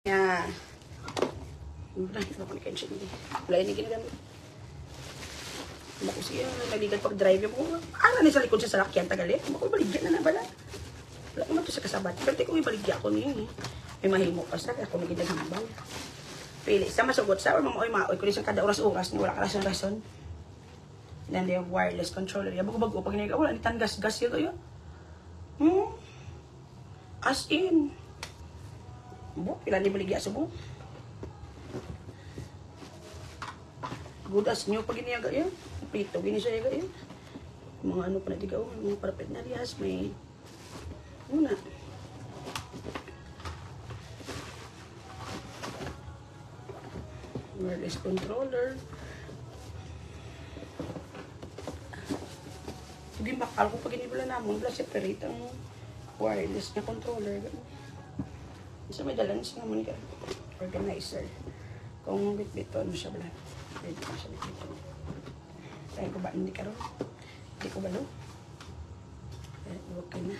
Yeah. Wala ni kenshin ni. Wala ni ginagamit. Bako siya naligan pag drive mo. Ara ni sa likod sa salakyan tagali. Bako baligyan na bala. Wala naman to sa kasabat. Pero ko ibaligya ko ni. May mahimo pa sa ako nagidagambang. Pili sa masugot sa or mamoy-maoy ko ni kada oras-oras ni wala ka rason-rason. Then they have wireless controller. Yabo ko bago pag nila wala ni tan gas-gas yun kayo. As in. Bo, pila ni baligya subo. Good as new pag iniyaga yan. Pito, gini siya yaga yan. Mga ano pa na tigaw, mga parapet na riyas, may... Una. Wireless controller. Hindi bakal ko pag inibala namin, wala separate ang wireless na controller. Isa may dalans naman ka. Organizer. Kung bit-bito, ano siya bala. Pwede ko siya bit-bito. Kaya ko ba hindi ka rin? Hindi ko ba no? Okay na.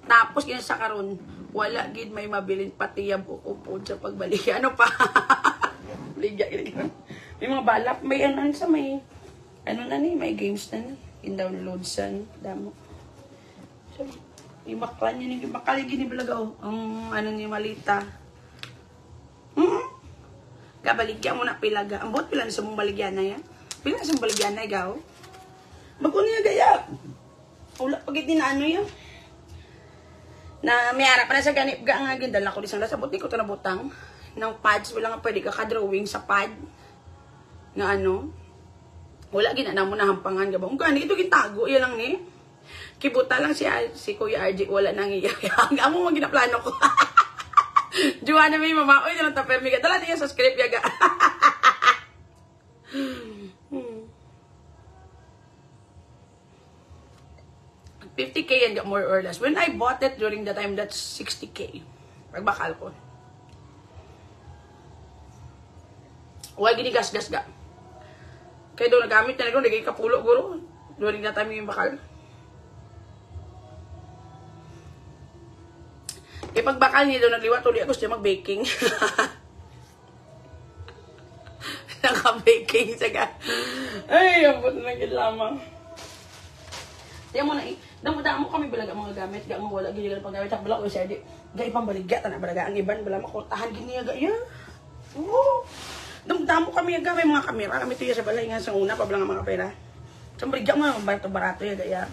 Tapos yun sa karon wala gid may mabilin pati yung upod sa pagbalik. Ano pa? Ligya gid. May mga balap, may ano sa may ano na ni, may games na ni. In-download sa damo. So, imaklan niya ni makaligin ni balagaw ang ano ni Malita. Kabaligyan mo na pilaga. Ambot pila na sa mong baligyan na yan. Pila na sa mong baligyan na igaw. Bago niya gaya. Wala pagit din na ano yan. Na may harap na sa ganip ga nga gindala ko disang lasabot di ko to nabutang ng pads wala nga pwede ka drawing sa pad na ano wala ginana mo na hampangan ga ba kung gani ito gitago yan lang ni kibuta lang si Kuya RJ wala nang iyak amo mo ginaplano ko Juana may mama oy lang ta permi ga dala niya sa script yaga 50K yan, more or less. When I bought it during the time, that's 60K. Pagbakal ko. Huwag ginigas-gas ga. Kaya doon nagamit na doon, naging kapulo guro. During that time yung bakal. E pagbakal niya doon, nagliwa tuloy ako siya mag-baking. Naka-baking siya ga. Ay, abot na lang lamang. Tiyan mo na eh. Damo kami balaga mga gamit. Ga mo wala ginigal pang gamit. Bala ko siya di. Ga ipang baligya. Tana balaga ang iban. Bala makurtahan gini ga iya. Oo. Damo kami ga. May mga kamera. Kami tuya sa balay nga sa una. Pabala nga mga pera. Sa baligya mo. Barato ya ga iya.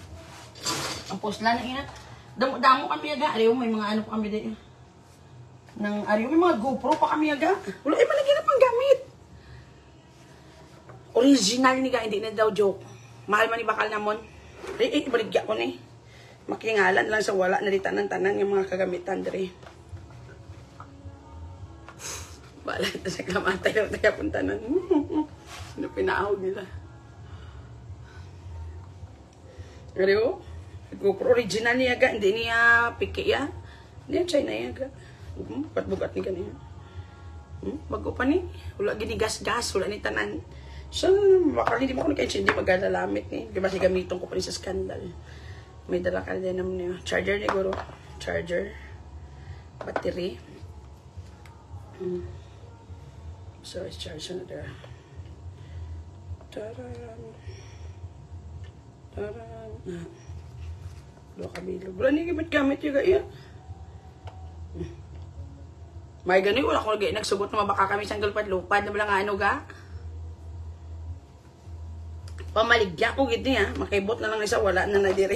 Ang posla na ina. Damo kami ga. Ariyo may mga ano pa kami di. Ariyo may mga GoPro pa kami ga. Wala iba lagi na pang gamit. Original ni ga. Hindi na daw joke. Mahal man ni bakal namon. Baligya ko ni. Makingalan lang sa wala na di tanan-tanan yung mga kagamitan diri. Bala ito sa kamatay yung tayo puntanan. Ano pinahog nila. Pero, GoPro original niya ga. Hindi niya piki ya. Hindi China ya ga. Bugat-bugat ni ganyan. Bago pa ni. Wala ginigas-gas. Wala ni tanan. So, baka hindi mo ko nagkainsin, hindi magdalalamit ni. Diba si gamiton ko pa rin sa scandal. May dala ka din naman niya. Charger ni Guru. Charger. Battery. So, it's charger na there. Taran. Taran. Dua kabilo. Wala niya gamit yung gaya. May gano'n, wala ko nagay. Nagsugot na mabaka kami sa lupad-lupad na wala nga ano ga. Pamaligya ko gid niya, makaibot na lang isa wala na nadiri.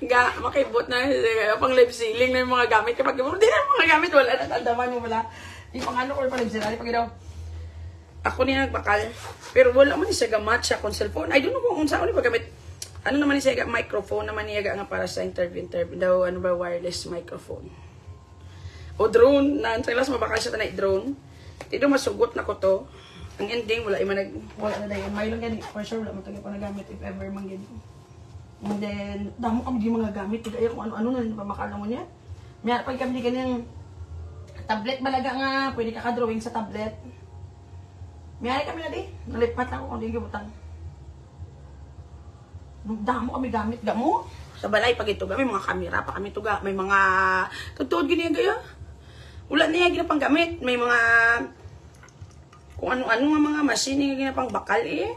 Ga makaibot na pang live ceiling na yung mga gamit kapag di na mga gamit wala na tandaman mo wala. Di pang ano ko pa live ceiling pag daw. Ako niya nagbakal, pero wala man siya gamat sa kung cellphone. I don't know kung unsa ni paggamit. Ano naman siya microphone naman niya nga para sa interview daw ano ba wireless microphone. O drone na sa mabakal siya tanay drone. Dito masugot na ko to. Ang ending, wala na dayan. May lang gani. For sure, wala mo tayo pa nagamit if ever man gani. And then, damo kami di mga gamit. Kaya kung ano-ano na pamakala mo niya. May pag kami di ganyan tablet balaga nga. Pwede ka ka-drawing sa tablet. Miyari kami na di. Nalipat ako kung di gibutang. Damo kami gamit gamo. Sa balay pag ito may mga kamera pa kami tuga. May mga tutuod gini gaya. Wala niya ginapang gamit. May mga kung ano-ano nga mga machine nga ginapang bakal eh.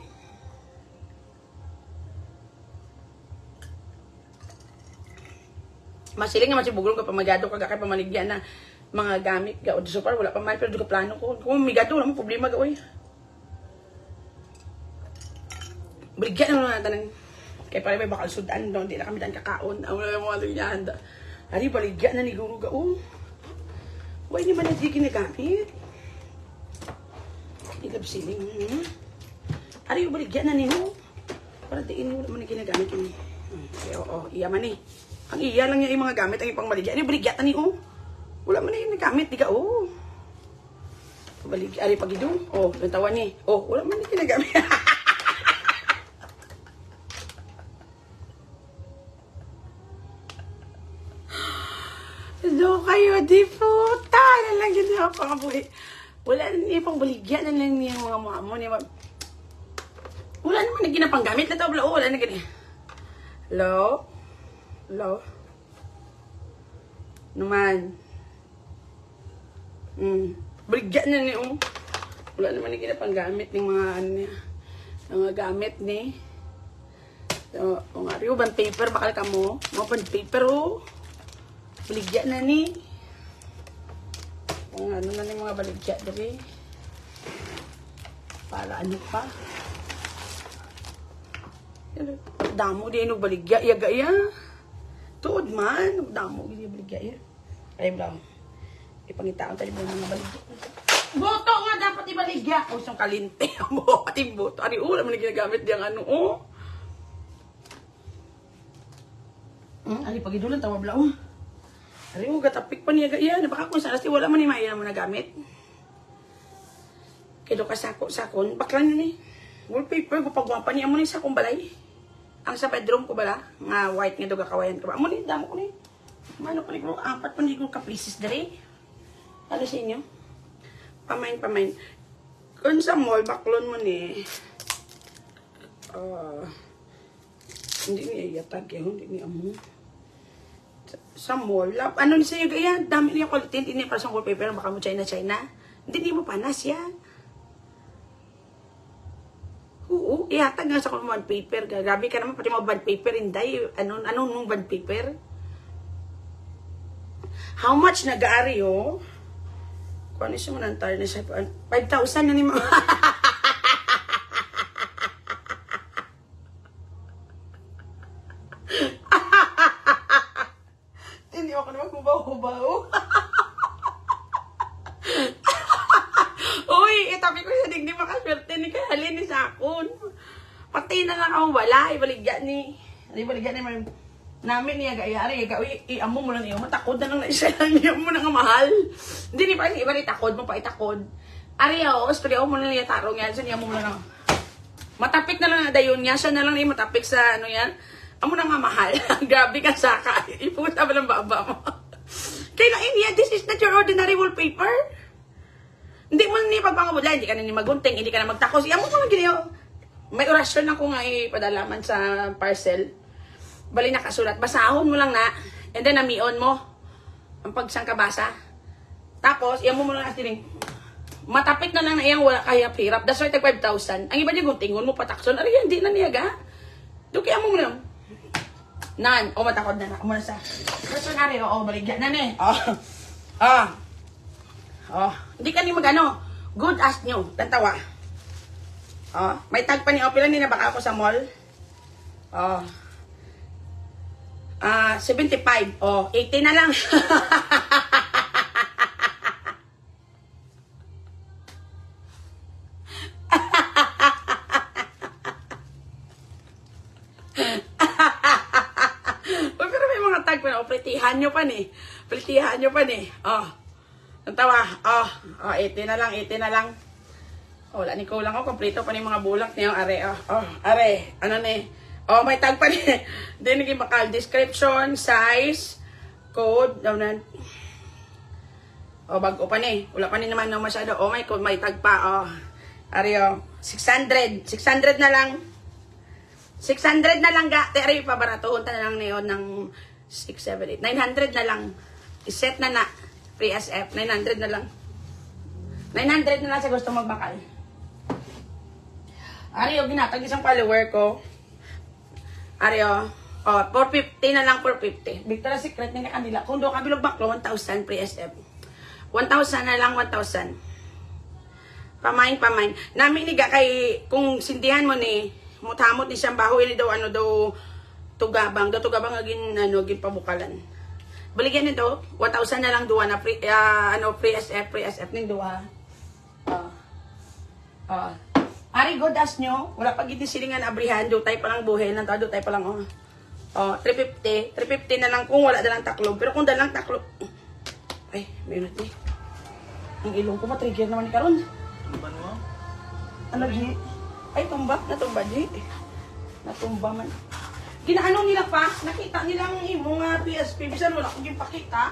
Masiling nga masibugol ka pamagado ka kay pamaligyan na mga gamit ga o so far wala pa man pero duga plano ko. Kung migado wala mo problema ga oy. Brigyan na tanan. Kaya pala may bakal sudan doon, hindi na kami daan kakaon. Ang wala mga luyan. Ari, baligyan na ni Guru Gaon. Huwag naman na di ginagamit. Ilab siling. Ari, baligyan na niyo. Para diin mo naman na ginagamit yun. Kaya oo, iya man eh. Ang iya lang yung mga gamit, ang ipang baligyan. Ari, baligyan na niyo. Wala man na yung nagamit, di ka oo. Baligyan, ari pag idong. Oh, nantawan niya. Oh, wala man na ginagamit. Do kayo, di puta. Nalang yun yung pangabuhi. Wala na pang baligyan na lang niya mga mo niya. Wala naman na ginapanggamit na ito. Wala na ganyan. Hello? Hello? Naman. Baligyan na niya. Wala naman na ginapanggamit ng mga ano niya. Mga gamit ni. So, kung ariyo, band paper, bakal ka mo. Mga band paper, oh. Baligya na ni. Kung ano na ni mga baligya dali. Para ano pa. Damo din yung baligya. Iyaga ya. Tuod man. Damo din yung baligya ya. Ayun lang. Ipangitaon tayo mga baligya. Boto nga dapat ibaligya. O isang kalinte. Ating boto. Ari ulam na ginagamit diyang ano. Oh. Ari pagidulan tawag lang. Ari mo, gatapik pa niya gaya. Baka kung saan, wala man ni Maya mo na gamit. Kaya ka sakon. Baklan yun eh. Wallpaper, gupagwapa niya mo ni sakong balay. Ang sa bedroom ko bala, nga white nga doga kawayan ka ba. Amo ni, damo ko ni. Mano ko ni, apat pa ni ko kaprisis dali. Ano sa inyo? Pamain. Kung sa mall, baklon mo ni. Hindi niya yatag yun, hindi niya amo. Sa mall, ano ni sa'yo gaya, dami niya quality, hindi niya para sa wallpaper, baka mo China, hindi mo panas yan. Oo, ihatag nga sa bond paper, grabe ka naman, pati mga bond paper, hindi, anong bond paper? How much nag-aari oh? Kung ano siya mo nantar na siya, 5,000 na ni mga, hindi ako naman kubaw-kubaw. Uy, itabi ko sa digdi makaswerte ni Kahalin ni Sakon. Pati na lang ako wala, ibaligyan ni. Ibaligyan ni namin niya gayari. Iamo mo lang iyo, matakod na lang na isa lang niya mo na nga mahal. Hindi ni pa iba ni takod mo pa itakod. Ari ako, studio mo na niya tarong yan, sa niya mo lang. Matapik na lang na dayon niya, siya na lang niya matapik sa ano yan. Amo na nga mahal. Grabe ka saka. Iputa ba lang baba mo? Kaya niya, this is not your ordinary wallpaper. Hindi mo na niya pagpangabudla, hindi ka na niya magunting, hindi ka na magtakos. Amo mo lang giniyo. May orasyon ako nga ipadalaman sa parcel. Bali nakasulat. Basahon mo lang na. And then namion mo. Ang pagsangkabasa. Tapos, iyan mo lang natin. Matapik na lang na iyang wala kaya hirap. That's why tag 5,000. Ang iba niya guntingon mo patakson. Ari, hindi na niya ga. Duki mo lang. Nan, o matakod na ako muna sa personary, o baligyan na ni. Hindi ka ni magano. Good as new, tantawa. May tag pa ni Opila ni na baka ako sa mall. 75. 80 na lang. Plitihan nyo pa ni. Ang tawa. 80 na lang. Wala ni ko lang ako. Kompleto pa ni mga bulak niya. Are. Ano ni? May tag pa ni. Hindi naging bakal. Description, size, code. Bago pa ni. Wala pa ni naman na masyado. May code, may tag pa. Ariyo, 600. 600 na lang. 600 na lang ga. Ari, pabaratuhon ta na lang niyon ng 6, 7, 8. 900 na lang. Iset na na. Free SF. 900 na lang. 900 na lang sa gusto magbakal. Ariyo, ginatag isang follower ko. Ariyo, 450 na lang, 450. Victoria's Secret na kanila. Kung doon kabilog baklo, 1,000 free SF. 1,000 na lang, 1,000. Pamain. Namin niga kay, kung sindihan mo ni, mutamot ni siyang baho, ini daw, tugabang agin, agin pabukalan. Baligyan nito, 1,000 na lang duwa na free, free SF ning duwa. Ari, good as nyo, wala pag silingan abrihan, dutay pa lang buhay, dutay pa lang, 350 na lang kung wala dalang taklob. Pero kung dalang taklob, ay, may unit eh. Ang ilong ko, matrigger naman ni karon. Tumban mo? Ano, G? Ay, natumba, G. Natumba man. Ginaano nila pa, nakita nilang imong PSP, bisan wala kong pakita.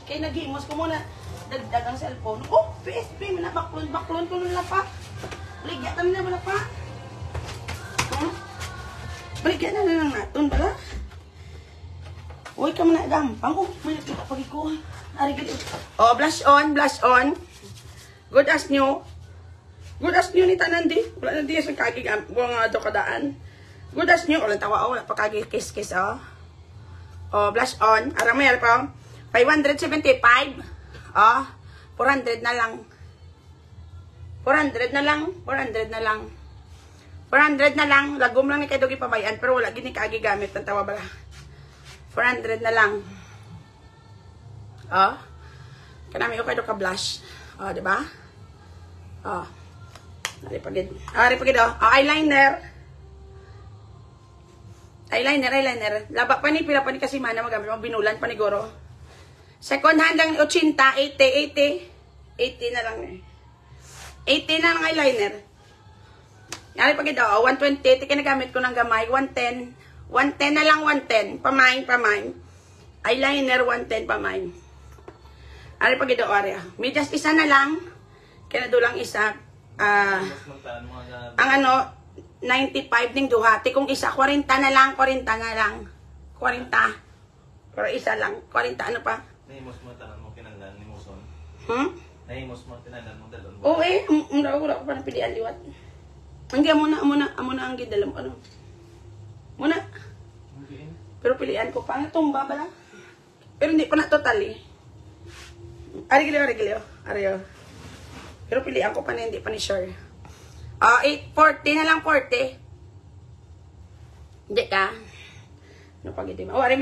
Kaya naghimos ko muna, dagdag ang cellphone. Oh, PSP, baklon ko nila pa. Baligyan na wala pa. Baligyan na lang natin, bala. Uy, ka man na gampang. Oh, may nakita pag ko. Ari gito. Oh, blush on. Good as new. Good as new ni tanan di. Wala na di sa kagig mga dokadaan. Good as new. Wala tawa wala pa kagig kiss oh. Oh, blush on. Aramay pa. 575. Oh, 400 na lang. 400 na lang. Lagom lang ni kay Dogi pabayan pero wala gini kagi gamit ng tawa bala. 400 na lang. Oh. Kanami ko kay do ka blush. Oh, di ba? Oh. Ari pagid. Oh, eyeliner. Laba pa ni pila pa ni kasi mana magamit mo binulan pa ni goro. Second hand lang 80, 80 na lang eh. 80 na lang eyeliner. Yari pag ito, 120, tika nagamit ko ng gamay, 110. 110 na lang, 110. Pamain. Eyeliner, 110 pamain. Yari pag ito, area. May just isa na lang. Kaya dulang isa. Ang 95 ning duha. Tikong isa, 40 na lang. 40. Pero isa lang. 40, ano pa? Nahimos mo tanan mo kinanglan ni Muson. Nahimos mo tinanan mo dalon. Oo wala ko pa napilian liwat. Hanggang muna ang gidalam ano. Muna. Pero pilian ko pa tumba ba lang. Pero hindi pa na total eh. Ari giliw. Pero pilian ko pa na hindi pa ni sure. 840 na lang 40. Hindi ka. Ano pag ito? Oh, ari